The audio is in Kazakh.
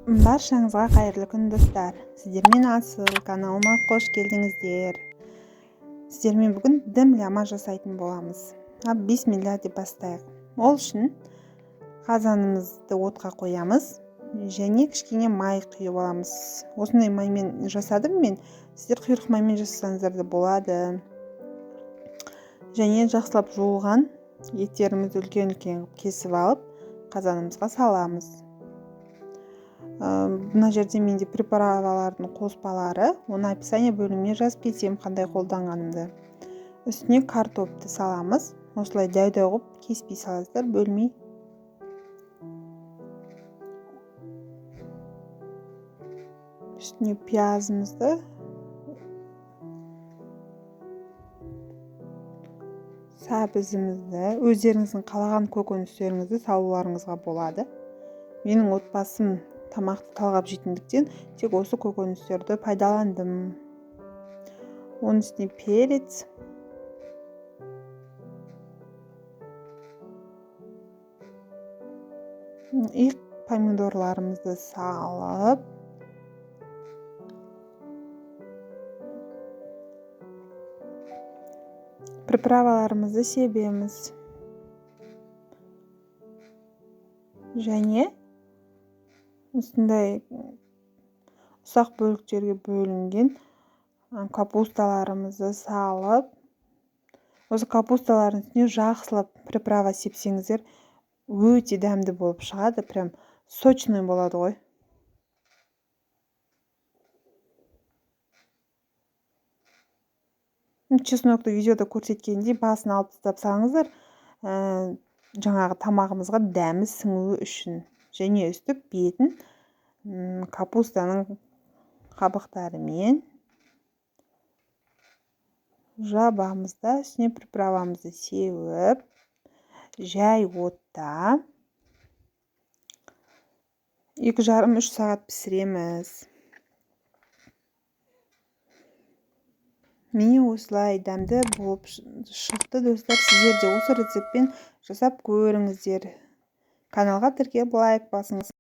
Баршаңызға қайырлы күн достар. Сіздермен Асыл каналыма қош келдіңіздер. Сіздермен бүгін дәмлама жасайтын боламыз. Бисмилля деп бастайық. Ол үшін қазанымызды отқа қоямыз және кішкене май құйып аламыз. Осындай маймен жасадым мен. Сіздер құйрық маймен жасасаңыздар да болады. Және жақсылап жуылған еттерімізді үлкен-үлкен кесіп алып қазанымызға саламыз. Мына жерде менде препаралардың қоспалары, оны описание бөліміне жазып кетсем қандай қолданғанымды. Үстіне картопты саламыз. Осылай дәу-дәу қылып кеспей саласыздар, бөлмей. Үстіне пиязымызды, сәбізімізді, өздеріңіздің қалаған көкөністеріңізді салуларыңызға болады. Менің отбасым тамақты талғап жейтіндіктен тек осы көкөністерді пайдаландым. Оның үстіне перец, и помидорларымызды салып, приправаларымызды себеміз. Және осындай ұсақ бөліктерге бөлінген капусталарымызды салып, осы капусталардың үстіне жақсылап приправа сепсеңіздер, өте дәмді болып шығады, прям сочный болады ғой. Чеснокты видеода көрсеткендей басын алып тастап салыңыздар, жаңағы тамағымызға дәмі сіңуі үшін. Және үстіп бетін капустаның қабықтарымен жабамыз да, үстіне приправамызды сеуіп, жай отта 2,5-3 сағат пісіреміз. Міне осылай дәмді болып шықты достар. Сіздер де осы рецептпен жасап көріңіздер. Каналға тіркеліп лайк басыңыз.